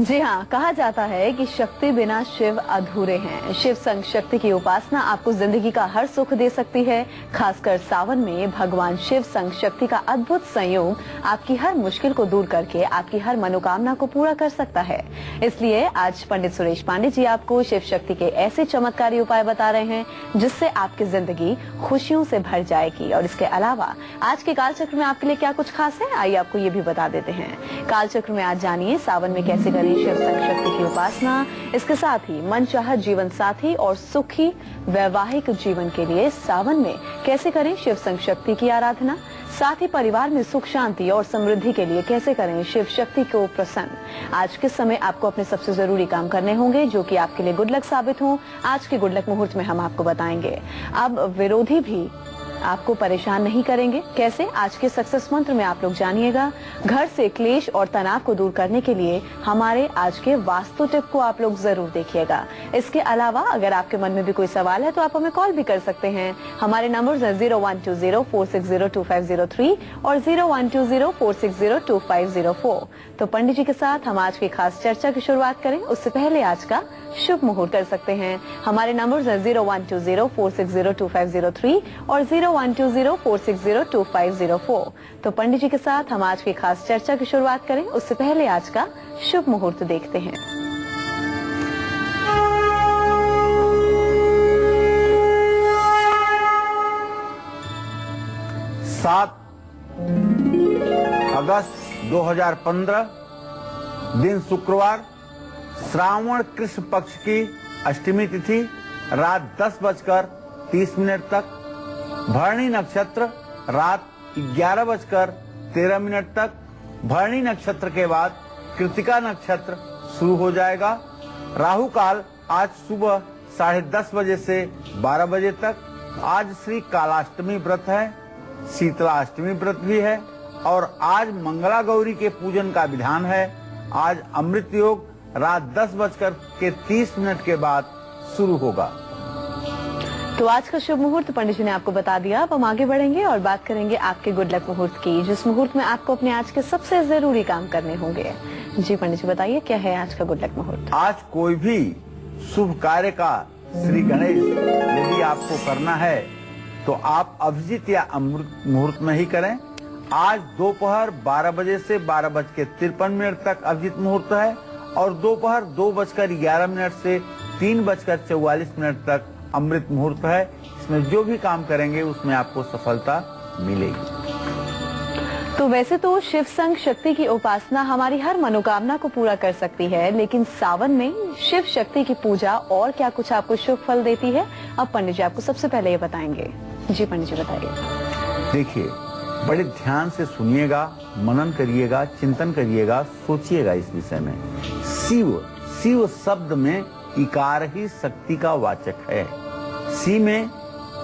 जी हाँ, कहा जाता है कि शक्ति बिना शिव अधूरे हैं। शिव संग शक्ति की उपासना आपको जिंदगी का हर सुख दे सकती है। खासकर सावन में भगवान शिव संग शक्ति का अद्भुत संयोग आपकी हर मुश्किल को दूर करके आपकी हर मनोकामना को पूरा कर सकता है। इसलिए आज पंडित सुरेश पांडे जी आपको शिव शक्ति के ऐसे चमत्कारी उपाय बता रहे हैं जिससे आपकी जिंदगी खुशियों से भर जाएगी। और इसके अलावा आज के कालचक्र में आपके लिए क्या कुछ खास है, आइए आपको ये भी बता देते हैं। कालचक्र में आज जानिए सावन में कैसे करें शिव संग शक्ति की उपासना। इसके साथ ही मनचाहा जीवन साथी और सुखी वैवाहिक जीवन के लिए सावन में कैसे करें शिव संग शक्ति की आराधना। साथ ही परिवार में सुख शांति और समृद्धि के लिए कैसे करें शिव शक्ति को प्रसन्न। आज के समय आपको अपने सबसे जरूरी काम करने होंगे जो कि आपके लिए गुड लक साबित हों। आज के गुड लक मुहूर्त में हम आपको बताएंगे। अब विरोधी भी आपको परेशान नहीं करेंगे, कैसे, आज के सक्सेस मंत्र में आप लोग जानिएगा। घर से क्लेश और तनाव को दूर करने के लिए हमारे आज के वास्तु टिप को आप लोग जरूर देखिएगा। इसके अलावा अगर आपके मन में भी कोई सवाल है तो आप हमें कॉल भी कर सकते हैं। हमारे नंबर्स हैं 012046025003 और 012046025004। तो पंडित जी के साथ हम आज की खास चर्चा की शुरुआत करें उससे पहले आज का शुभ मुहूर्त कर सकते हैं। हमारे नंबर्स हैं 012046025003 और 012046025004। तो पंडित जी के साथ हम आज की खास चर्चा की शुरुआत करें उससे पहले आज का शुभ मुहूर्त देखते हैं। अगस्त 2015 दिन शुक्रवार, श्रावण कृष्ण पक्ष की अष्टमी तिथि रात 10:30 तक, भरणी नक्षत्र रात 11:13 तक, भरणी नक्षत्र के बाद कृतिका नक्षत्र शुरू हो जाएगा। राहु काल आज सुबह 10:30 बजे से 12 बजे तक। आज श्री कालाष्टमी व्रत है, शीतलाष्टमी व्रत भी है और आज मंगला गौरी के पूजन का विधान है। आज अमृत योग रात 10:30 के बाद शुरू होगा। तो आज का शुभ मुहूर्त पंडित जी ने आपको बता दिया। अब हम आगे बढ़ेंगे और बात करेंगे आपके गुड लक मुहूर्त की, जिस मुहूर्त में आपको अपने आज के सबसे जरूरी काम करने होंगे। जी पंडित जी बताइए, क्या है आज का गुड लक मुहूर्त? आज कोई भी शुभ कार्य का श्री गणेश यदि आपको करना है तो आप अभिजीत या अमृत मुहूर्त में ही करें। आज दोपहर 12 बजे से 12:53 तक अभिजीत मुहूर्त है और दोपहर 2:11 से 3:44 तक अमृत मुहूर्त है। इसमें जो भी काम करेंगे उसमें आपको सफलता मिलेगी। तो वैसे तो शिव संग शक्ति की उपासना हमारी हर मनोकामना को पूरा कर सकती है, लेकिन सावन में शिव शक्ति की पूजा और क्या कुछ आपको शुभ फल देती है, अब पंडित जी आपको सबसे पहले ये बताएंगे। जी पंडित जी बताइए। देखिए, बड़े ध्यान से सुनिएगा, मनन करिएगा, चिंतन करिएगा, सोचिएगा इस विषय में। शिव शब्द में इकार ही शक्ति का वाचक है। सी में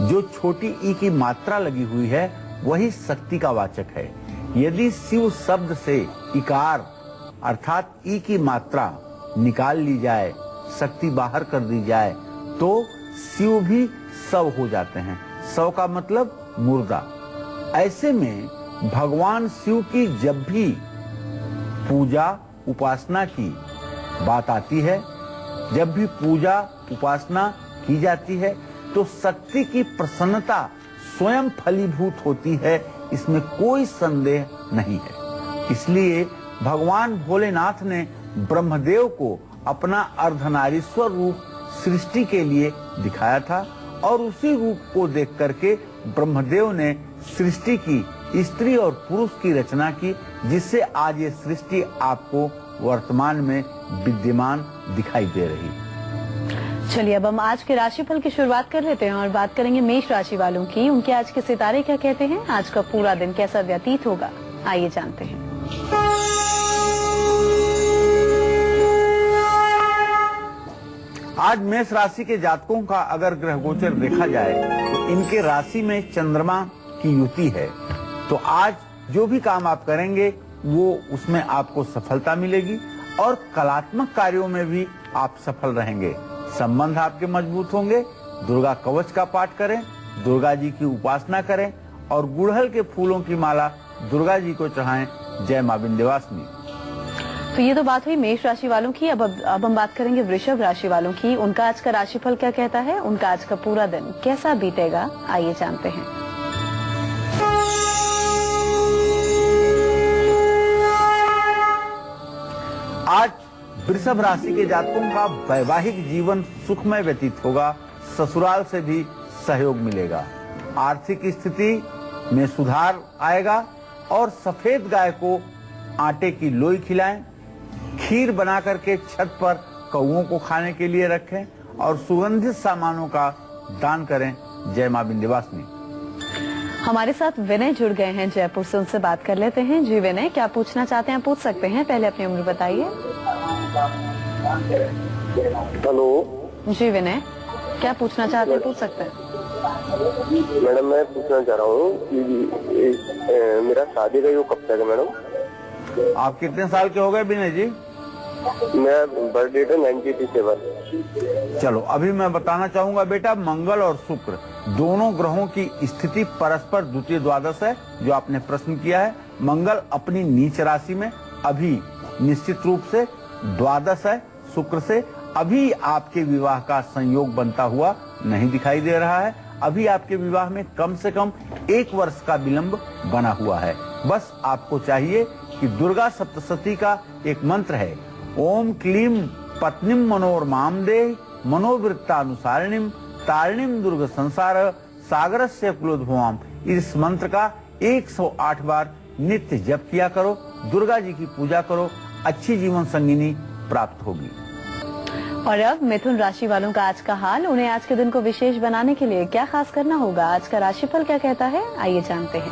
जो छोटी ई की मात्रा लगी हुई है वही शक्ति का वाचक है। यदि शिव शब्द से इकार अर्थात ई की मात्रा निकाल ली जाए, शक्ति बाहर कर दी जाए तो शिव भी शव हो जाते हैं। शव का मतलब मुर्दा। ऐसे में भगवान शिव की जब भी पूजा उपासना की बात आती है, जब भी पूजा उपासना की जाती है तो शक्ति की प्रसन्नता स्वयं फलीभूत होती है, इसमें कोई संदेह नहीं है। इसलिए भगवान भोलेनाथ ने ब्रह्मदेव को अपना अर्धनारीश्वर रूप सृष्टि के लिए दिखाया था और उसी रूप को देख करके ब्रह्मदेव ने सृष्टि की, स्त्री और पुरुष की रचना की, जिससे आज ये सृष्टि आपको वर्तमान में विद्यमान दिखाई दे रही। चलिए अब हम आज के राशिफल की शुरुआत कर लेते हैं और बात करेंगे मेष राशि वालों की। उनके आज के सितारे क्या कहते हैं, आज का पूरा दिन कैसा व्यतीत होगा, आइए जानते हैं। आज मेष राशि के जातकों का अगर ग्रह गोचर देखा जाए तो इनके राशि में चंद्रमा की युति है। तो आज जो भी काम आप करेंगे वो उसमें आपको सफलता मिलेगी और कलात्मक कार्यों में भी आप सफल रहेंगे। संबंध आपके मजबूत होंगे। दुर्गा कवच का पाठ करें, दुर्गा जी की उपासना करें और गुड़हल के फूलों की माला दुर्गा जी को चढ़ाएं। जय मां विंध्यवासिनी। तो ये तो बात हुई मेष राशि वालों की। अब हम बात करेंगे वृषभ राशि वालों की। उनका आज का राशिफल क्या कहता है, उनका आज का पूरा दिन कैसा बीतेगा, आइए जानते हैं। आज वृषभ राशि के जातकों का वैवाहिक जीवन सुखमय व्यतीत होगा। ससुराल से भी सहयोग मिलेगा। आर्थिक स्थिति में सुधार आएगा और सफेद गाय को आटे की लोई खिलाएं। खीर बना करके छत पर कौओं को खाने के लिए रखें और सुगंधित सामानों का दान करें। जय मां विंध्यवासिनी। हमारे साथ विनय जुड़ गए हैं जयपुर से, उनसे बात कर लेते हैं। जी विनय, क्या पूछना चाहते हैं, पूछ सकते हैं। पहले अपनी उम्र बताइए। हेलो जी विनय, क्या पूछना चाहते हैं, पूछ सकते हैं। मैडम, मैं पूछना चाह रहा हूँ कि मेरा शादी का योग कब तक है मैडम? आप कितने साल के हो गए विनय जी? मैं बर्थ डेट है 97। चलो, अभी मैं बताना चाहूंगा बेटा, मंगल और शुक्र दोनों ग्रहों की स्थिति परस्पर द्वितीय द्वादश है। जो आपने प्रश्न किया है, मंगल अपनी नीच राशि में अभी निश्चित रूप से द्वादश है। शुक्र से अभी आपके विवाह का संयोग बनता हुआ नहीं दिखाई दे रहा है। अभी आपके विवाह में कम से कम 1 वर्ष का विलंब बना हुआ है। बस आपको चाहिए कि दुर्गा सप्तशती का एक मंत्र है, ओम क्लीम पत्नीम मनोरमाम दे मनोवृत्तानुसारिणीम तारिणीम दुर्ग संसार सागरस्य कुलोद्भवाम। इस मंत्र का 108 बार नित्य जप किया करो। दुर्गा जी की पूजा करो, अच्छी जीवन संगिनी प्राप्त होगी। और अब मिथुन राशि वालों का आज का हाल, उन्हें आज के दिन को विशेष बनाने के लिए क्या खास करना होगा, आज का राशिफल क्या कहता है, आइए जानते हैं।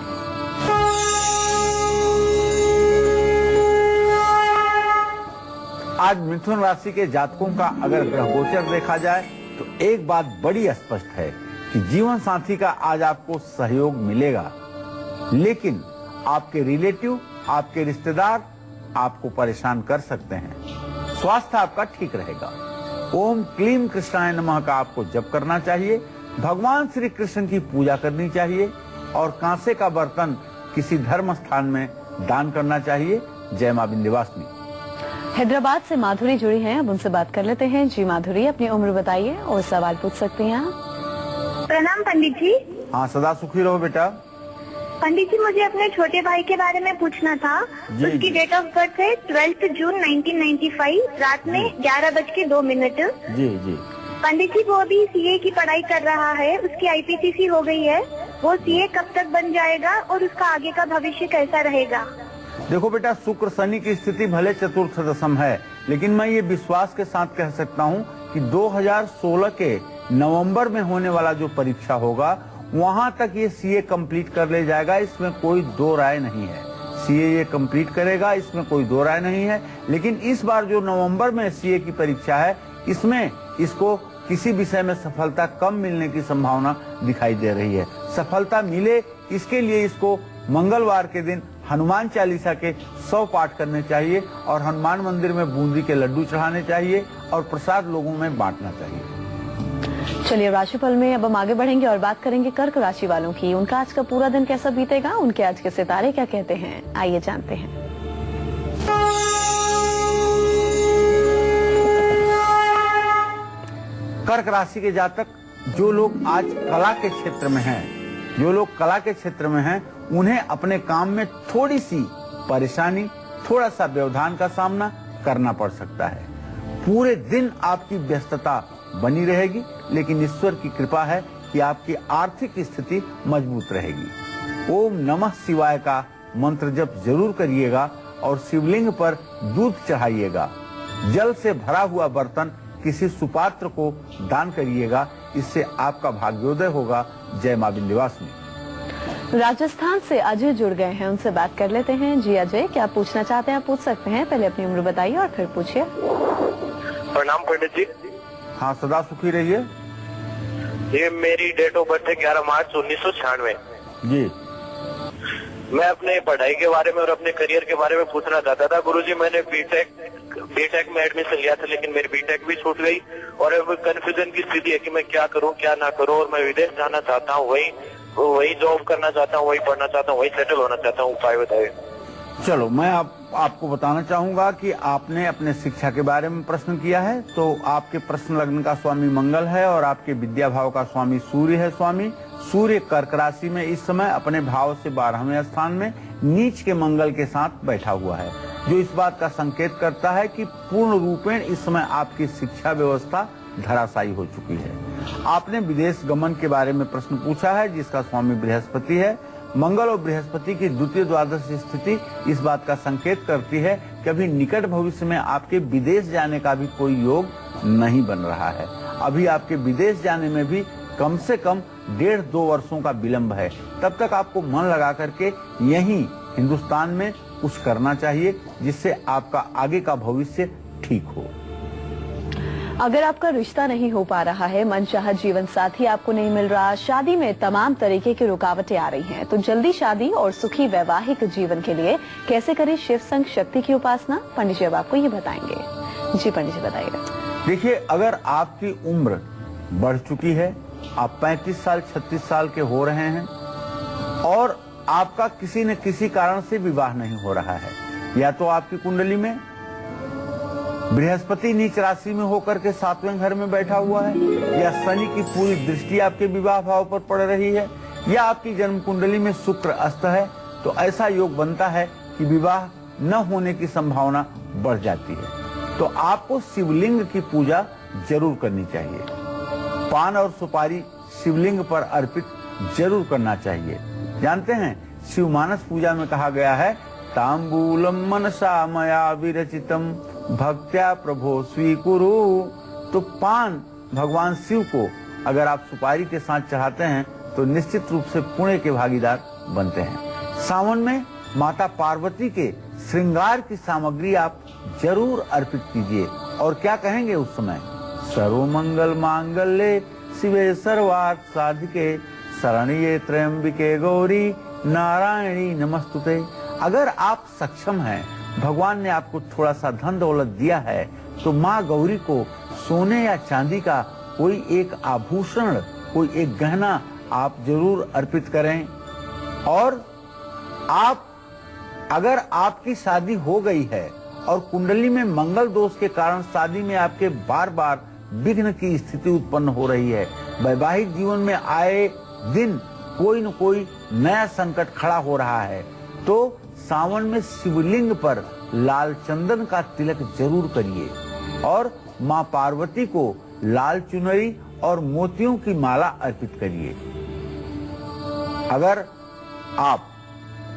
आज मिथुन राशि के जातकों का अगर ग्रह गोचर देखा जाए तो एक बात बड़ी स्पष्ट है कि जीवन साथी का आज आपको सहयोग मिलेगा, लेकिन आपके रिलेटिव, आपके रिश्तेदार आपको परेशान कर सकते हैं। स्वास्थ्य आपका ठीक रहेगा। ओम क्लीम कृष्णाय नमः का आपको जप करना चाहिए। भगवान श्री कृष्ण की पूजा करनी चाहिए और कांसे का बर्तन किसी धर्म स्थान में दान करना चाहिए। जय मां विंध्यवासिनी। हैदराबाद से माधुरी जुड़ी हैं, अब उनसे बात कर लेते हैं। जी माधुरी, अपनी उम्र बताइए और सवाल पूछ सकती हैं आप। प्रणाम पंडित जी। हाँ, सदा सुखी रहो बेटा। पंडित जी, मुझे अपने छोटे भाई के बारे में पूछना था। उसकी डेट ऑफ बर्थ है 12 जून 1995, रात में 11:02। जी जी। पंडित जी, वो अभी सीए की पढ़ाई कर रहा है। उसकी आईपीसीसी हो गई है। वो सीए कब तक बन जाएगा और उसका आगे का भविष्य कैसा रहेगा? देखो बेटा, शुक्र शनि की स्थिति भले चतुर्थ दशम है, लेकिन मैं ये विश्वास के साथ कह सकता हूँ कि 2016 के नवंबर में होने वाला जो परीक्षा होगा वहां तक ये सीए कंप्लीट कर ले जाएगा। इसमें कोई दो राय नहीं है। सीए ये कंप्लीट करेगा, इसमें कोई दो राय नहीं है। लेकिन इस बार जो नवंबर में सीए की परीक्षा है, इसमें इसको किसी विषय में सफलता कम मिलने की संभावना दिखाई दे रही है। सफलता मिले, इसके लिए इसको मंगलवार के दिन हनुमान चालीसा के 100 पाठ करने चाहिए और हनुमान मंदिर में बूंदी के लड्डू चढ़ाने चाहिए और प्रसाद लोगों में बांटना चाहिए। चलिए, राशिफल में अब हम आगे बढ़ेंगे और बात करेंगे कर्क राशि वालों की। उनका आज का पूरा दिन कैसा बीतेगा, उनके आज के सितारे क्या कहते हैं, आइए जानते हैं। कर्क राशि के जातक, जो लोग आज कला के क्षेत्र में हैं, उन्हें अपने काम में थोड़ी सी परेशानी, थोड़ा सा व्यवधान का सामना करना पड़ सकता है। पूरे दिन आपकी व्यस्तता बनी रहेगी, लेकिन ईश्वर की कृपा है कि आपकी आर्थिक स्थिति मजबूत रहेगी। ओम नमः शिवाय का मंत्र जप जरूर करिएगा और शिवलिंग पर दूध चढ़ाइएगा। जल से भरा हुआ बर्तन किसी सुपात्र को दान करिएगा, इससे आपका भाग्योदय होगा। जय मां विंध्यवासिनी। राजस्थान से अजय जुड़ गए हैं, उनसे बात कर लेते हैं। जी अजय, क्या पूछना चाहते हैं, पूछ सकते हैं। पहले अपनी उम्र बताइए और फिर पूछिए। प्रणाम पंडित जी। हाँ, सदा सुखी रहिए। ये मेरी डेट ऑफ बर्थ है 11 मार्च 1996। जी। मैं अपने पढ़ाई के बारे में और अपने करियर के बारे में पूछना चाहता था। गुरुजी, मैंने बीटेक में एडमिशन लिया था, लेकिन मेरी बीटेक भी छूट गई और अब कंफ्यूजन की स्थिति है कि मैं क्या करूं क्या ना करूं। और मैं विदेश जाना चाहता हूं, वही जॉब करना चाहता हूं, वही पढ़ना चाहता हूं, वही सेटल होना चाहता हूं। उपाय बताइए। चलो, मैं आपको बताना चाहूंगा कि आपने अपने शिक्षा के बारे में प्रश्न किया है, तो आपके प्रश्न लग्न का स्वामी मंगल है और आपके विद्या भाव का स्वामी सूर्य है। स्वामी सूर्य कर्क राशि में इस समय अपने भाव से 12वें स्थान में नीच के मंगल के साथ बैठा हुआ है, जो इस बात का संकेत करता है कि पूर्ण रूपेण इस समय आपकी शिक्षा व्यवस्था धराशायी हो चुकी है। आपने विदेश गमन के बारे में प्रश्न पूछा है, जिसका स्वामी बृहस्पति है। मंगल और बृहस्पति की द्वितीय द्वादश स्थिति इस बात का संकेत करती है कि अभी निकट भविष्य में आपके विदेश जाने का भी कोई योग नहीं बन रहा है। अभी आपके विदेश जाने में भी कम से कम 1.5-2 वर्षों का विलंब है। तब तक आपको मन लगा करके यहीं हिंदुस्तान में कुछ करना चाहिए, जिससे आपका आगे का भविष्य ठीक हो। अगर आपका रिश्ता नहीं हो पा रहा है, मनचाहा जीवन साथी आपको नहीं मिल रहा, शादी में तमाम तरीके की रुकावटें आ रही हैं, तो जल्दी शादी और सुखी वैवाहिक जीवन के लिए कैसे करें शिव संग शक्ति की उपासना? पंडित जी अब आपको ये बताएंगे। जी पंडित जी बताइएगा। देखिए, अगर आपकी उम्र बढ़ चुकी है, आप 35 साल 36 साल के हो रहे हैं और आपका किसी न किसी कारण से विवाह नहीं हो रहा है, या तो आपकी कुंडली में बृहस्पति नीच राशि में होकर के 7वें घर में बैठा हुआ है, या शनि की पूरी दृष्टि आपके विवाह भाव पर पड़ रही है, या आपकी जन्म कुंडली में शुक्र अस्त है, तो ऐसा योग बनता है कि विवाह न होने की संभावना बढ़ जाती है। तो आपको शिवलिंग की पूजा जरूर करनी चाहिए। पान और सुपारी शिवलिंग पर अर्पित जरूर करना चाहिए। जानते हैं, शिवमानस पूजा में कहा गया है, तांबूलम मनसा मया विरचितम भक्त्या प्रभो स्वीकुरु। तो पान भगवान शिव को अगर आप सुपारी के साथ चढ़ाते हैं तो निश्चित रूप से पुण्य के भागीदार बनते हैं। सावन में माता पार्वती के श्रृंगार की सामग्री आप जरूर अर्पित कीजिए। और क्या कहेंगे उस समय? सर्वमंगल मांगल्ये शिवे सर्वार्थ साधिके शरण्ये त्र्यंबिके गौरी नारायणी नमस्तुते। अगर आप सक्षम हैं, भगवान ने आपको थोड़ा सा धन दौलत दिया है, तो माँ गौरी को सोने या चांदी का कोई एक आभूषण, कोई एक गहना आप जरूर अर्पित करें। और आप अगर आपकी शादी हो गई है और कुंडली में मंगल दोष के कारण शादी में आपके बार बार विघ्न की स्थिति उत्पन्न हो रही है, वैवाहिक जीवन में आए दिन कोई न कोई नया संकट खड़ा हो रहा है, तो सावन में शिवलिंग पर लाल चंदन का तिलक जरूर करिए और माँ पार्वती को लाल चुनरी और मोतियों की माला अर्पित करिए। अगर आप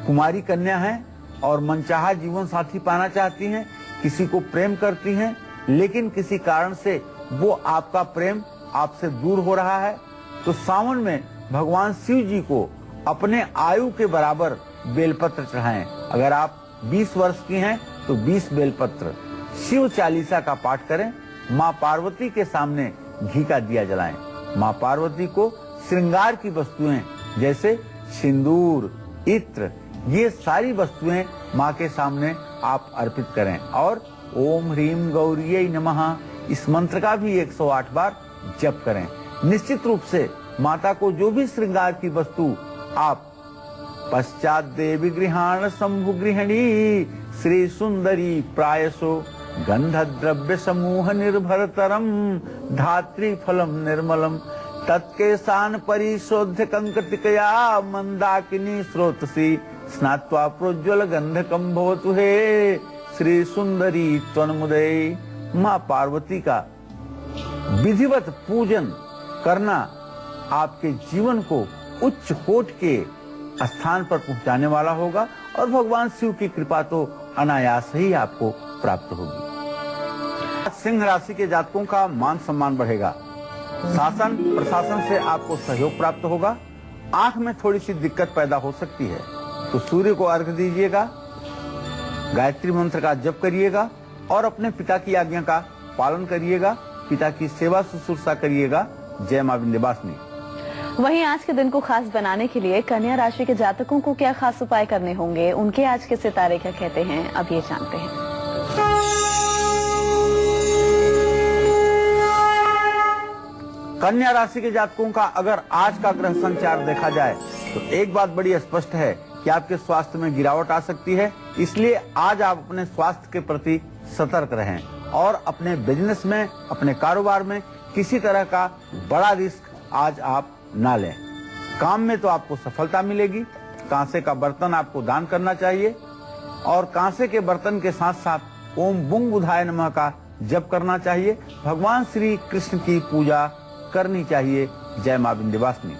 कुमारी कन्या हैं और मनचाहा जीवन साथी पाना चाहती हैं, किसी को प्रेम करती हैं, लेकिन किसी कारण से वो आपका प्रेम आपसे दूर हो रहा है, तो सावन में भगवान शिव जी को अपने आयु के बराबर बेलपत्र चढ़ाएं। अगर आप 20 वर्ष की हैं तो 20 बेलपत्र, शिव चालीसा का पाठ करें, माँ पार्वती के सामने घी का दिया जलाएं। माँ पार्वती को श्रृंगार की वस्तुएं जैसे सिंदूर, इत्र, ये सारी वस्तुएं माँ के सामने आप अर्पित करें और ओम ह्रीम गौरीयै नमः इस मंत्र का भी 108 बार जप करें। निश्चित रूप से माता को जो भी श्रृंगार की वस्तु आप पश्चात देवी गृहाण शंभु गृहिणी श्री सुंदरी प्रायसो गंध द्रव्य समूह निर्भरतरम धात्री फलम निर्मलम तत्केशान परिशोध्य कंकटिकया मंदाकिनी स्रोतसी स्नात्वा प्रोज्वल गंधकम भवतु हे श्री सुंदरी त्वन्मुदे। माँ पार्वती का विधिवत पूजन करना आपके जीवन को उच्च कोटि के स्थान पर पहुंचाने वाला होगा और भगवान शिव की कृपा तो अनायास ही आपको प्राप्त होगी। सिंह राशि के जातकों का मान सम्मान बढ़ेगा, शासन प्रशासन से आपको सहयोग प्राप्त होगा। आंख में थोड़ी सी दिक्कत पैदा हो सकती है, तो सूर्य को अर्घ्य दीजिएगा, गायत्री मंत्र का जप करिएगा और अपने पिता की आज्ञा का पालन करिएगा, पिता की सेवा शुश्रूषा करिएगा। जय मां विंध्यवासिनी। वहीं आज के दिन को खास बनाने के लिए कन्या राशि के जातकों को क्या खास उपाय करने होंगे, उनके आज के सितारे क्या कहते हैं, अब ये जानते हैं। कन्या राशि के जातकों का अगर आज का ग्रह संचार देखा जाए तो एक बात बड़ी स्पष्ट है कि कि आपके स्वास्थ्य में गिरावट आ सकती है। इसलिए आज आप अपने स्वास्थ्य के प्रति सतर्क रहें और अपने बिजनेस में, अपने कारोबार में किसी तरह का बड़ा रिस्क आज आप ना लें। काम में तो आपको सफलता मिलेगी। कांसे का बर्तन आपको दान करना चाहिए और कांसे के बर्तन के साथ साथ ओम बुंग बुधाय नमः का जप करना चाहिए। भगवान श्री कृष्ण की पूजा करनी चाहिए। जय मां विंध्यवासिनी।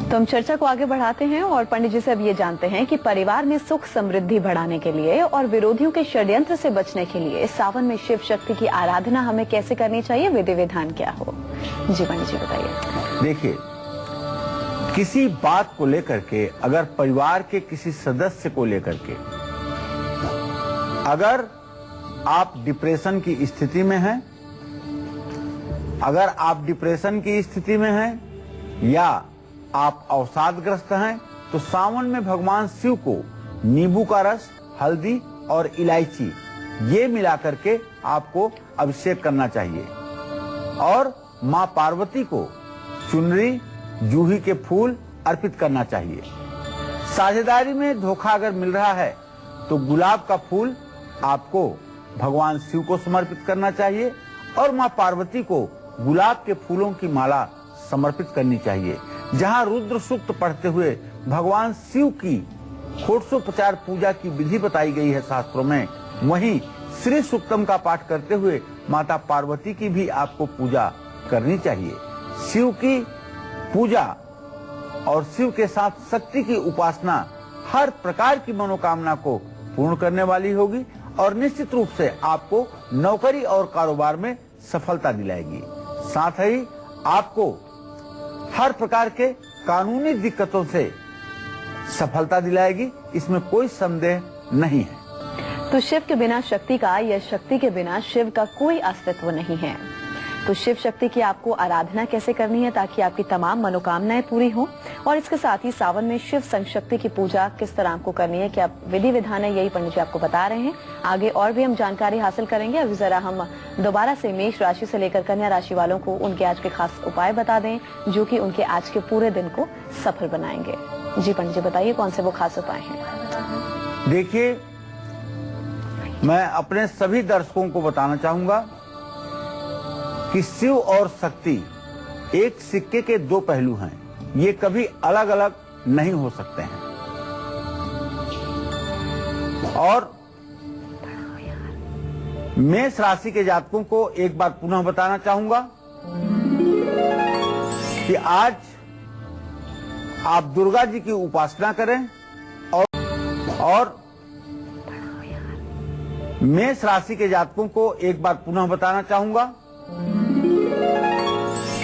तो हम चर्चा को आगे बढ़ाते हैं और पंडित जी से अब ये जानते हैं कि परिवार में सुख समृद्धि बढ़ाने के लिए और विरोधियों के षड्यंत्र से बचने के लिए सावन में शिव शक्ति की आराधना हमें कैसे करनी चाहिए, विधि विधान क्या हो? जी पंडित जी बताइए। देखिए, किसी बात को लेकर के, अगर परिवार के किसी सदस्य को लेकर के अगर आप डिप्रेशन की स्थिति में हैं, अगर आप डिप्रेशन की स्थिति में हैं या आप अवसादग्रस्त हैं, तो सावन में भगवान शिव को नींबू का रस, हल्दी और इलायची ये मिला करके आपको अभिषेक करना चाहिए और मां पार्वती को चुनरी, जूही के फूल अर्पित करना चाहिए। साझेदारी में धोखा अगर मिल रहा है तो गुलाब का फूल आपको भगवान शिव को समर्पित करना चाहिए और मां पार्वती को गुलाब के फूलों की माला समर्पित करनी चाहिए। जहां रुद्र सूक्त पढ़ते हुए भगवान शिव की षोडशोपचार पूजा की विधि बताई गई है शास्त्रों में, वहीं श्री सूक्तम का पाठ करते हुए माता पार्वती की भी आपको पूजा करनी चाहिए। शिव की पूजा और शिव के साथ शक्ति की उपासना हर प्रकार की मनोकामना को पूर्ण करने वाली होगी और निश्चित रूप से आपको नौकरी और कारोबार में सफलता दिलाएगी। साथ ही आपको हर प्रकार के कानूनी दिक्कतों से सफलता दिलाएगी, इसमें कोई संदेह नहीं है। तो शिव के बिना शक्ति का या शक्ति के बिना शिव का कोई अस्तित्व नहीं है। तो शिव शक्ति की आपको आराधना कैसे करनी है ताकि आपकी तमाम मनोकामनाएं पूरी हो, और इसके साथ ही सावन में शिव संशक्ति की पूजा किस तरह आपको करनी है, क्या विधि विधान है, यही पंडित जी आपको बता रहे हैं। आगे और भी हम जानकारी हासिल करेंगे। अभी जरा हम दोबारा से मेष राशि से लेकर कन्या राशि वालों को उनके आज के खास उपाय बता दें जो कि उनके आज के पूरे दिन को सफल बनाएंगे। जी पंडित जी बताइए कौन से वो खास उपाय हैं। देखिए, मैं अपने सभी दर्शकों को बताना चाहूंगा कि शिव और शक्ति एक सिक्के के दो पहलू हैं, ये कभी अलग अलग नहीं हो सकते हैं। और मेष राशि के जातकों को एक बार पुनः बताना चाहूंगा कि आज आप दुर्गा जी की उपासना करें और मेष राशि के जातकों को एक बार पुनः बताना चाहूंगा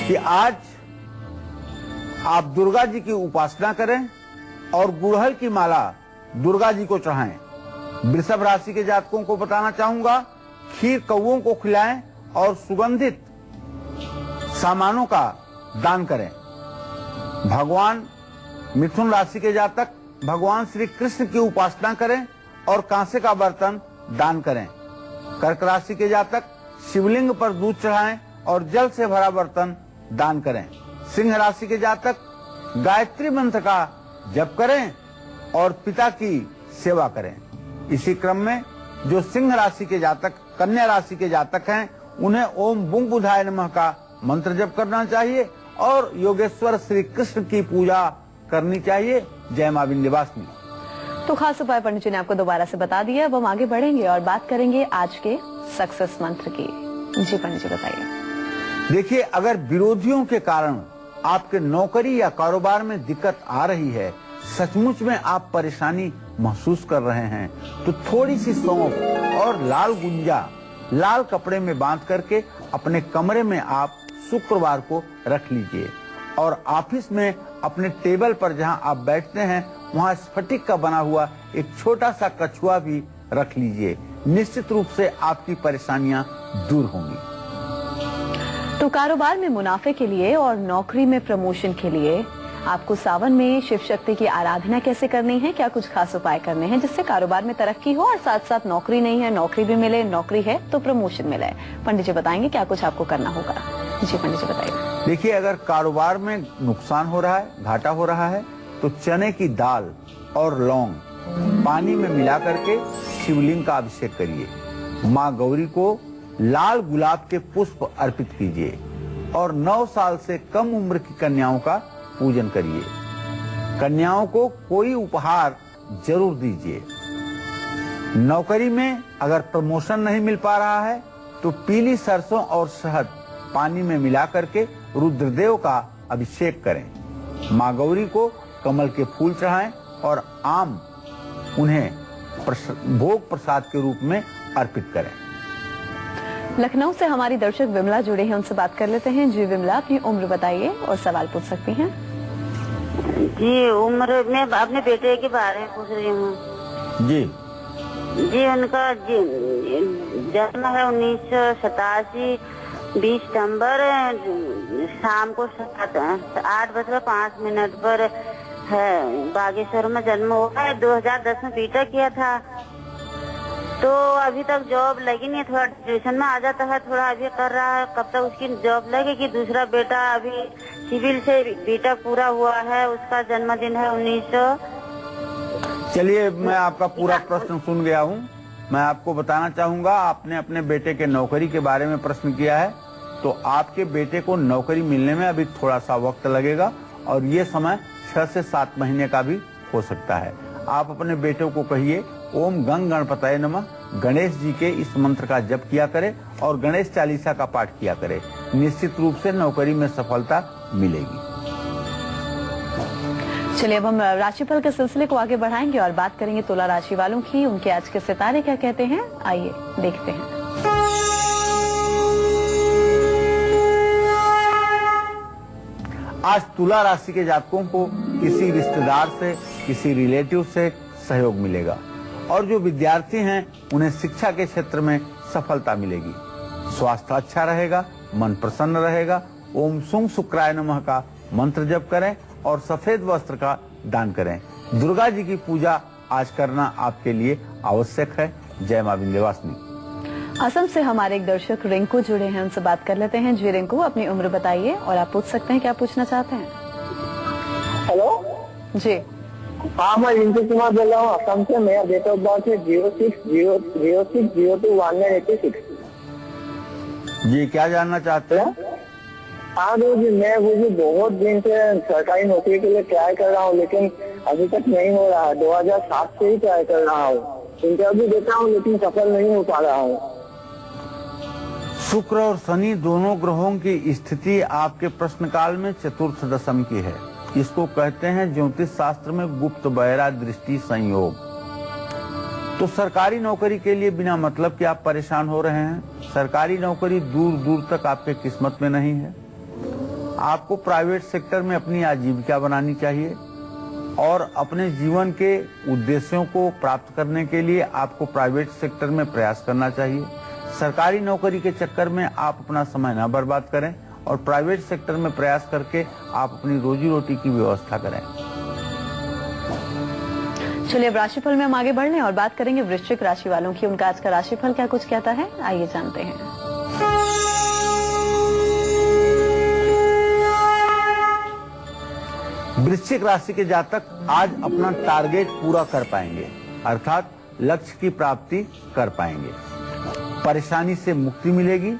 कि आज आप दुर्गा जी की उपासना करें और गुड़हल की माला दुर्गा जी को चढ़ाएं। वृषभ राशि के जातकों को बताना चाहूंगा, खीर कौओं को खिलाएं और सुगंधित सामानों का दान करें। भगवान मिथुन राशि के जातक भगवान श्री कृष्ण की उपासना करें और कांसे का बर्तन दान करें। कर्क राशि के जातक शिवलिंग पर दूध चढ़ाएं और जल से भरा बर्तन दान करें। सिंह राशि के जातक गायत्री मंत्र का जप करें और पिता की सेवा करें। इसी क्रम में जो सिंह राशि के जातक, कन्या राशि के जातक हैं, उन्हें ओम बुंग बुधाय नमः का मंत्र जप करना चाहिए और योगेश्वर श्री कृष्ण की पूजा करनी चाहिए। जय मां विंध्यवासिनी। तो खास उपाय पंडित जी ने आपको दोबारा से बता दिया। अब हम आगे बढ़ेंगे और बात करेंगे आज के सक्सेस मंत्र की। जी पंडित जी बताइए। देखिए, अगर विरोधियों के कारण आपके नौकरी या कारोबार में दिक्कत आ रही है, सचमुच में आप परेशानी महसूस कर रहे हैं, तो थोड़ी सी सौंफ और लाल गुंजा लाल कपड़े में बांध करके अपने कमरे में आप शुक्रवार को रख लीजिए और ऑफिस में अपने टेबल पर जहां आप बैठते हैं वहां स्फटिक का बना हुआ एक छोटा सा कछुआ भी रख लीजिए। निश्चित रूप से आपकी परेशानियां दूर होंगी। तो कारोबार में मुनाफे के लिए और नौकरी में प्रमोशन के लिए आपको सावन में शिव शक्ति की आराधना कैसे करनी है, क्या कुछ खास उपाय करने हैं जिससे कारोबार में तरक्की हो और साथ साथ नौकरी नहीं है नौकरी भी मिले, नौकरी है तो प्रमोशन मिले। पंडित जी बताएंगे क्या कुछ आपको करना होगा। जी पंडित जी बताइए। देखिए, अगर कारोबार में नुकसान हो रहा है, घाटा हो रहा है, तो चने की दाल और लौंग पानी में मिला करके शिवलिंग का अभिषेक करिए। माँ गौरी को लाल गुलाब के पुष्प अर्पित कीजिए और 9 साल से कम उम्र की कन्याओं का पूजन करिए। कन्याओं को कोई उपहार जरूर दीजिए। नौकरी में अगर प्रमोशन नहीं मिल पा रहा है तो पीली सरसों और शहद पानी में मिला करके रुद्रदेव का अभिषेक करें। माँ गौरी को कमल के फूल चढ़ाएं और आम उन्हें भोग प्रसाद के रूप में अर्पित करें। लखनऊ से हमारी दर्शक विमला जुड़े हैं, उनसे बात कर लेते हैं। जी विमला, अपनी उम्र बताइए और सवाल पूछ सकती हैं। जी उम्र मैं अपने बेटे के बारे में पूछ रही हूँ। जी उनका जन्म है 1987 20 सितम्बर शाम को 8:05 पर है। बागेश्वर में जन्म हुआ है। 2010 में बीटेक किया था, तो अभी तक जॉब लगी नहीं। थोड़ा ट्यूशन में आ जाता है, थोड़ा अभी कर रहा है। कब तक उसकी जॉब लगेगी? दूसरा बेटा अभी सिविल से बीटेक पूरा हुआ है, उसका जन्मदिन है 1900। चलिए, मैं आपका पूरा प्रश्न सुन गया हूँ। मैं आपको बताना चाहूंगा, आपने अपने बेटे के नौकरी के बारे में प्रश्न किया है, तो आपके बेटे को नौकरी मिलने में अभी थोड़ा सा वक्त लगेगा और ये समय 6 से 7 महीने का भी हो सकता है। आप अपने बेटे को कहिए ओम गंग गणपतये नमः, गणेश जी के इस मंत्र का जप किया करे और गणेश चालीसा का पाठ किया करे। निश्चित रूप से नौकरी में सफलता मिलेगी। चलिए, अब हम राशिफल के सिलसिले को आगे बढ़ाएंगे और बात करेंगे तुला राशि वालों की। उनके आज के सितारे क्या कहते हैं, आइए देखते हैं। आज तुला राशि के जातकों को किसी रिश्तेदार से, किसी रिलेटिव से सहयोग मिलेगा और जो विद्यार्थी हैं उन्हें शिक्षा के क्षेत्र में सफलता मिलेगी। स्वास्थ्य अच्छा रहेगा, मन प्रसन्न रहेगा। ओम सुंग शुक्राय नमः का मंत्र जप करें और सफेद वस्त्र का दान करें। दुर्गा जी की पूजा आज करना आपके लिए आवश्यक है। जय मां विंध्यवासिनी। असम से हमारे एक दर्शक रिंकू जुड़े हैं, उनसे बात कर लेते हैं। जी रिंकू, अपनी उम्र बताइए और आप पूछ सकते हैं क्या पूछना चाहते हैं। हेलो जी हाँ, मैं रिंकू कुमार बोल रहा हूँ असम से। मेरा डेट ऑफ बर्थ है 06/06/02/1986। जी, क्या जानना चाहते हैं? हाँ गुरु जी, मैं गुरु बहुत दिन से सरकारी नौकरी के लिए ट्राई कर रहा हूँ, लेकिन अभी तक नहीं हो रहा है। 2007 से ही ट्राई कर रहा हूँ, इंटरव्यू देता हूँ लेकिन सफल नहीं हो पा रहा हूँ। शुक्र और शनि दोनों ग्रहों की स्थिति आपके प्रश्न काल में चतुर्थ दशम की है। इसको कहते हैं ज्योतिष शास्त्र में गुप्त बहरा दृष्टि संयोग। तो सरकारी नौकरी के लिए बिना मतलब कि आप परेशान हो रहे हैं। सरकारी नौकरी दूर दूर तक आपके किस्मत में नहीं है। आपको प्राइवेट सेक्टर में अपनी आजीविका बनानी चाहिए और अपने जीवन के उद्देश्यों को प्राप्त करने के लिए आपको प्राइवेट सेक्टर में प्रयास करना चाहिए। सरकारी नौकरी के चक्कर में आप अपना समय न बर्बाद करें और प्राइवेट सेक्टर में प्रयास करके आप अपनी रोजी रोटी की व्यवस्था करें। चलिए, अब राशिफल में हम आगे बढ़ लें और बात करेंगे वृश्चिक राशि वालों की। उनका आज का राशिफल क्या कुछ कहता है, आइए जानते हैं। वृश्चिक राशि के जातक आज अपना टारगेट पूरा कर पाएंगे, अर्थात लक्ष्य की प्राप्ति कर पाएंगे। परेशानी से मुक्ति मिलेगी।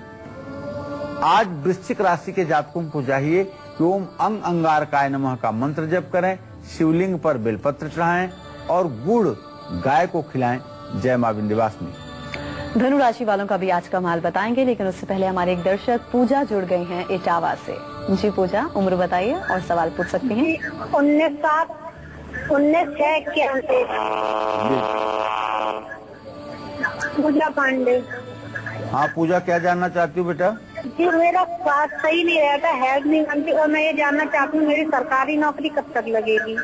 आज वृश्चिक राशि के जातकों को चाहिए कि ओम अंग अंगारकाय नमः का मंत्र जप करें, शिवलिंग पर बेलपत्र चढ़ाएं और गुड़ गाय को खिलाएं। जय मां विंध्यवासिनी। धनु राशि वालों का भी आज का माल बताएंगे, लेकिन उससे पहले हमारे एक दर्शक पूजा जुड़ गई हैं इटावा से। जी पूजा, उम्र बताइए और सवाल पूछ सकती हैं। 19/7/1981। पूजा पांडे। हाँ पूजा, क्या जानना चाहती हूँ बेटा? जी, मेरा स्वास्थ्य सही नहीं रहता, हेल्थ नहीं बनती और मैं ये जानना चाहती हूँ मेरी सरकारी नौकरी कब तक लगेगी।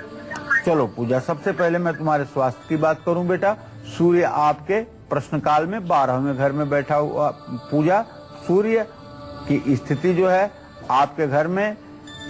चलो पूजा, सबसे पहले मैं तुम्हारे स्वास्थ्य की बात करूं बेटा। सूर्य आपके प्रश्न काल में 12वें घर में बैठा हुआ। पूजा, सूर्य की स्थिति जो है आपके घर में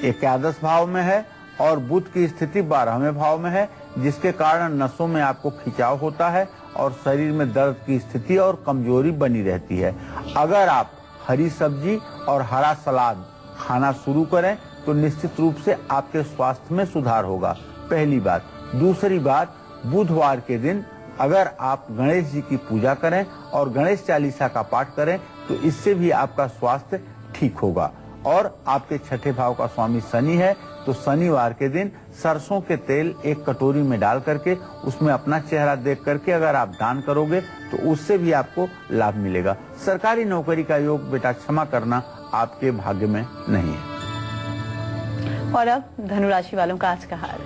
एकादश भाव में है और बुध की स्थिति 12वें भाव में है, जिसके कारण नसों में आपको खिंचाव होता है और शरीर में दर्द की स्थिति और कमजोरी बनी रहती है। अगर आप हरी सब्जी और हरा सलाद खाना शुरू करें तो निश्चित रूप से आपके स्वास्थ्य में सुधार होगा। पहली बात। दूसरी बात, बुधवार के दिन अगर आप गणेश जी की पूजा करें और गणेश चालीसा का पाठ करें तो इससे भी आपका स्वास्थ्य ठीक होगा। और आपके छठे भाव का स्वामी शनि है, तो शनिवार के दिन सरसों के तेल एक कटोरी में डाल करके उसमें अपना चेहरा देख करके अगर आप दान करोगे तो उससे भी आपको लाभ मिलेगा। सरकारी नौकरी का योग बेटा क्षमा करना आपके भाग्य में नहीं है। और अब धनु राशि वालों का आज का हाल।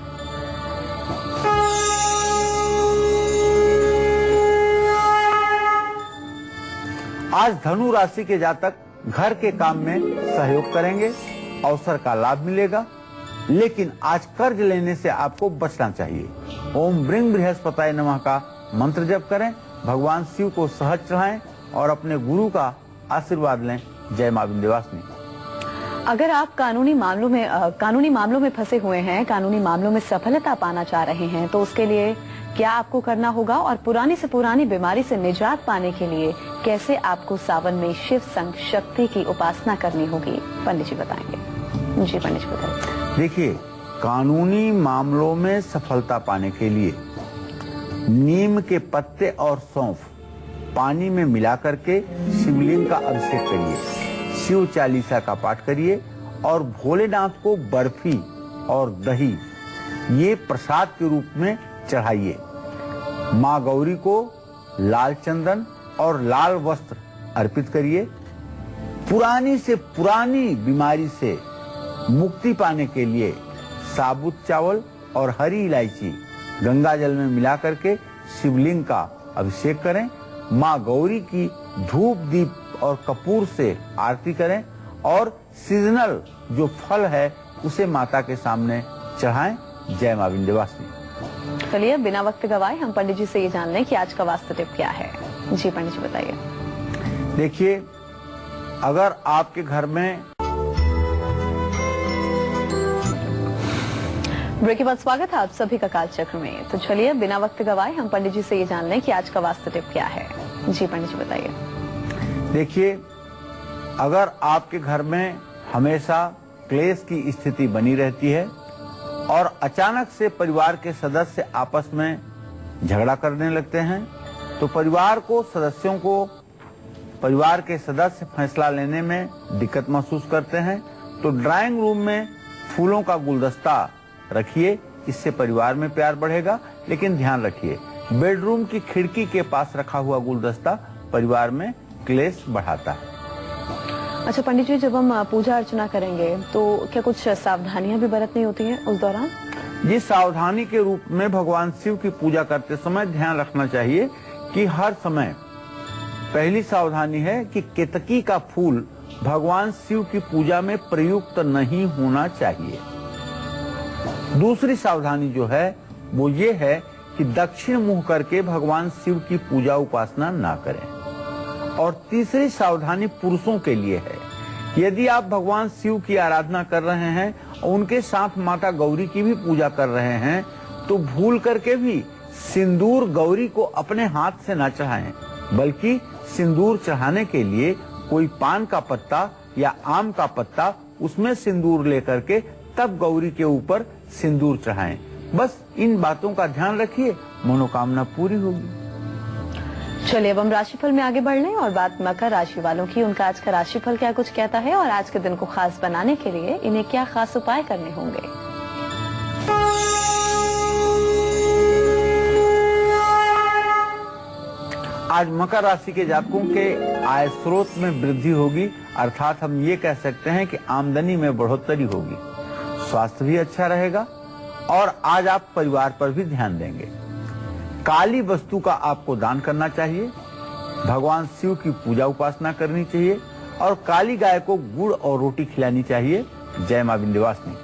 आज धनु राशि के जातक घर के काम में सहयोग करेंगे, अवसर का लाभ मिलेगा, लेकिन आज कर्ज लेने से आपको बचना चाहिए। ओम ब्रिंग बृहस्पताय नमः का मंत्र जप करें, भगवान शिव को सहज चढ़ाएं और अपने गुरु का आशीर्वाद लें। जय मां विंध्यवासिनी। अगर आप कानूनी मामलों में फंसे हुए हैं, कानूनी मामलों में सफलता पाना चाह रहे हैं, तो उसके लिए क्या आपको करना होगा और पुरानी से पुरानी बीमारी से निजात पाने के लिए कैसे आपको सावन में शिव शक्ति की उपासना करनी होगी, पंडित जी बताएंगे। जी पंडित जी बताइए। देखिए, कानूनी मामलों में सफलता पाने के लिए नीम के पत्ते और सौंफ पानी में मिला करके शिवलिंग का अभिषेक करिए, शिव चालीसा का पाठ करिए और भोलेनाथ को बर्फी और दही ये प्रसाद के रूप में चढ़ाइए। माँ गौरी को लाल चंदन और लाल वस्त्र अर्पित करिए। पुरानी से पुरानी बीमारी से मुक्ति पाने के लिए साबुत चावल और हरी इलायची गंगा जल में मिला करके शिवलिंग का अभिषेक करें। माँ गौरी की धूप दीप और कपूर से आरती करें और सीजनल जो फल है उसे माता के सामने चढ़ाएं। जय मां विंध्यवासिनी। चलिए बिना वक्त गवाए हम पंडित जी से ये जान लें कि आज का वास्तु टिप क्या है। जी पंडित जी बताइए। देखिए, अगर आपके घर में ब्रेक के बाद स्वागत है आप सभी का काल चक्र में। तो चलिए बिना वक्त गवाए हम पंडित जी से ये जान लें कि आज का वास्तु टिप क्या है। जी पंडित जी बताइए। देखिए, अगर आपके घर में हमेशा क्लेश की स्थिति बनी रहती है और अचानक से परिवार के सदस्य आपस में झगड़ा करने लगते हैं, तो परिवार के सदस्य फैसला लेने में दिक्कत महसूस करते हैं, तो ड्राइंग रूम में फूलों का गुलदस्ता रखिए, इससे परिवार में प्यार बढ़ेगा। लेकिन ध्यान रखिए, बेडरूम की खिड़की के पास रखा हुआ गुलदस्ता परिवार में क्लेश बढ़ाता है। अच्छा पंडित जी, जब हम पूजा अर्चना करेंगे तो क्या कुछ सावधानियां भी बरतनी होती हैं उस दौरान? जी, सावधानी के रूप में भगवान शिव की पूजा करते समय ध्यान रखना चाहिए कि हर समय पहली सावधानी है कि केतकी का फूल भगवान शिव की पूजा में प्रयुक्त नहीं होना चाहिए। दूसरी सावधानी जो है वो ये है कि दक्षिण मुंह करके भगवान शिव की पूजा उपासना ना करें। और तीसरी सावधानी पुरुषों के लिए है, यदि आप भगवान शिव की आराधना कर रहे हैं और उनके साथ माता गौरी की भी पूजा कर रहे हैं, तो भूल करके भी सिंदूर गौरी को अपने हाथ से ना चढ़ाएं, बल्कि सिंदूर चढ़ाने के लिए कोई पान का पत्ता या आम का पत्ता उसमें सिंदूर लेकर के तब गौरी के ऊपर सिंदूर चढ़ाएं। बस इन बातों का ध्यान रखिए, मनोकामना पूरी होगी। चलिए अब हम राशिफल में आगे बढ़ लें और बात मकर राशि वालों की। उनका आज का राशिफल क्या कुछ कहता है और आज के दिन को खास बनाने के लिए इन्हें क्या खास उपाय करने होंगे। आज मकर राशि के जातकों के आय स्रोत में वृद्धि होगी, अर्थात हम ये कह सकते हैं कि आमदनी में बढ़ोतरी होगी। स्वास्थ्य भी अच्छा रहेगा और आज आप परिवार पर भी ध्यान देंगे। काली वस्तु का आपको दान करना चाहिए, भगवान शिव की पूजा उपासना करनी चाहिए और काली गाय को गुड़ और रोटी खिलानी चाहिए। जय मां विंध्यवासिनी।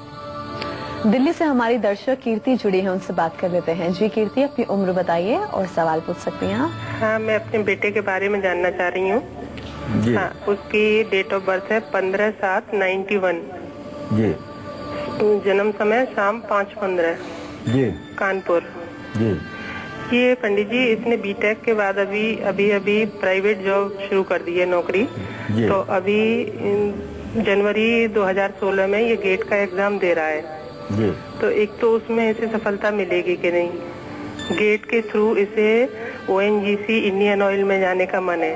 दिल्ली से हमारी दर्शक कीर्ति जुड़ी है, उनसे बात कर लेते हैं। जी कीर्ति, अपनी उम्र बताइए और सवाल पूछ सकती हैं आप। हाँ, मैं अपने बेटे के बारे में जानना चाह रही हूँ। हाँ, उसकी डेट ऑफ बर्थ है 15/7/91। जी। जन्म समय शाम 5:15। जी। कानपुर। जी। ये पंडित जी, इसने बीटेक के बाद अभी प्राइवेट जॉब शुरू कर दी है, नौकरी। तो अभी जनवरी 2016 में ये गेट का एग्जाम दे रहा है। जी। तो एक तो उसमें इसे सफलता मिलेगी कि नहीं, गेट के थ्रू इसे ONGC इंडियन ऑयल में जाने का मन है,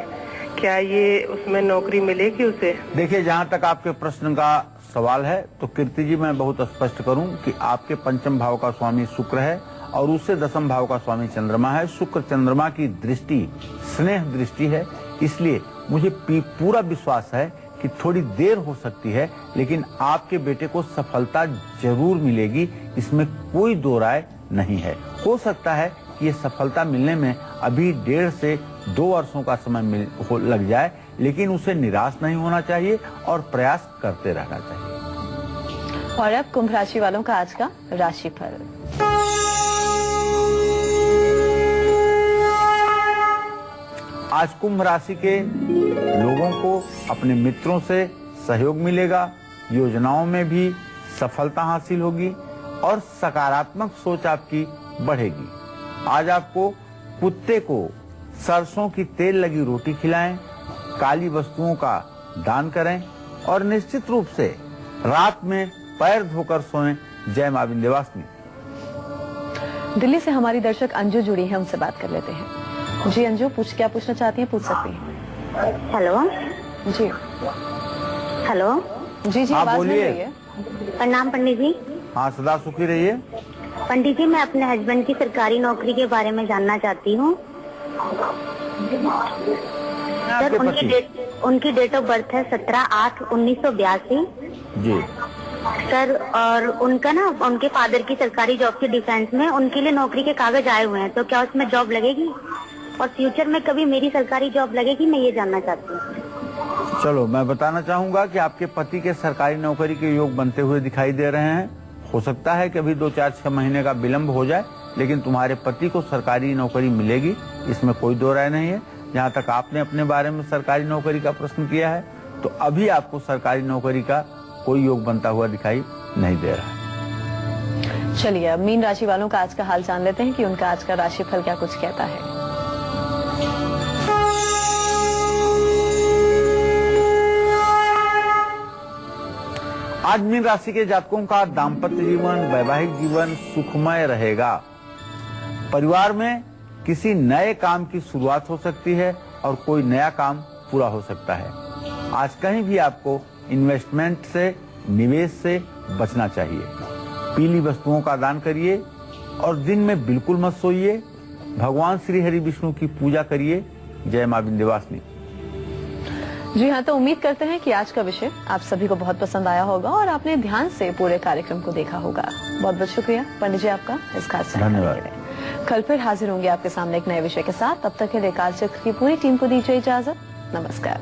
क्या ये उसमें नौकरी मिलेगी उसे? देखिए, जहाँ तक आपके प्रश्न का सवाल है तो कीर्ति जी मैं बहुत स्पष्ट करूं कि आपके पंचम भाव का स्वामी शुक्र है और उससे दसम भाव का स्वामी चंद्रमा है। शुक्र चंद्रमा की दृष्टि स्नेह दृष्टि है, इसलिए मुझे पूरा विश्वास है कि थोड़ी देर हो सकती है लेकिन आपके बेटे को सफलता जरूर मिलेगी, इसमें कोई दो राय नहीं है। हो सकता है कि ये सफलता मिलने में अभी 1.5 से 2 वर्षों का समय लग जाए, लेकिन उसे निराश नहीं होना चाहिए और प्रयास करते रहना चाहिए। और अब कुंभ राशि वालों का आज का राशिफल। आज कुंभ राशि के लोगों को अपने मित्रों से सहयोग मिलेगा, योजनाओं में भी सफलता हासिल होगी और सकारात्मक सोच आपकी बढ़ेगी। आज आपको कुत्ते को सरसों की तेल लगी रोटी खिलाएं, काली वस्तुओं का दान करें और निश्चित रूप से रात में पैर धोकर सोएं। जय मां विंध्यवासिनी। दिल्ली से हमारी दर्शक अंजू जुड़ी है, उनसे बात कर लेते हैं। जी अंजू, क्या पूछना चाहती हैं, पूछ सकती हैं। हेलो जी हेलो जी हाँ, आवाज मिल बोलिए। रही है। प्रणाम पंडित जी। हाँ, सदा सुखी रहिए। पंडित जी, मैं अपने हस्बैंड की सरकारी नौकरी के बारे में जानना चाहती हूँ। सर, उनकी डेट ऑफ बर्थ है 17/8/1982। जी सर, और उनका ना उनके फादर की सरकारी जॉब की डिफेंस में उनके लिए नौकरी के कागज आए हुए हैं, तो क्या उसमें जॉब लगेगी और फ्यूचर में कभी मेरी सरकारी जॉब लगेगी, मैं ये जानना चाहती हूँ। चलो, मैं बताना चाहूंगा कि आपके पति के सरकारी नौकरी के योग बनते हुए दिखाई दे रहे हैं। हो सकता है कि अभी 2-4-6 महीने का विलंब हो जाए, लेकिन तुम्हारे पति को सरकारी नौकरी मिलेगी, इसमें कोई दो राय नहीं है। जहाँ तक आपने अपने बारे में सरकारी नौकरी का प्रश्न किया है, तो अभी आपको सरकारी नौकरी का कोई योग बनता हुआ दिखाई नहीं दे रहा। चलिए अब मीन राशि वालों का आज का हाल जान लेते हैं कि उनका आज का राशिफल क्या कुछ कहता है। आज मीन राशि के जातकों का दाम्पत्य जीवन, वैवाहिक जीवन सुखमय रहेगा। परिवार में किसी नए काम की शुरुआत हो सकती है और कोई नया काम पूरा हो सकता है। आज कहीं भी आपको इन्वेस्टमेंट से, निवेश से बचना चाहिए। पीली वस्तुओं का दान करिए और दिन में बिल्कुल मत सोइए। भगवान श्री हरि विष्णु की पूजा करिए। जय मां विंध्यवासिनी। जी हाँ, तो उम्मीद करते हैं कि आज का विषय आप सभी को बहुत पसंद आया होगा और आपने ध्यान से पूरे कार्यक्रम को देखा होगा। बहुत बहुत शुक्रिया पंडित जी आपका इस खास धन्यवाद। के लिए। कल फिर हाजिर होंगे आपके सामने एक नए विषय के साथ। तब तक के लिए कालचक्र की पूरी टीम को दीजिए इजाजत। नमस्कार।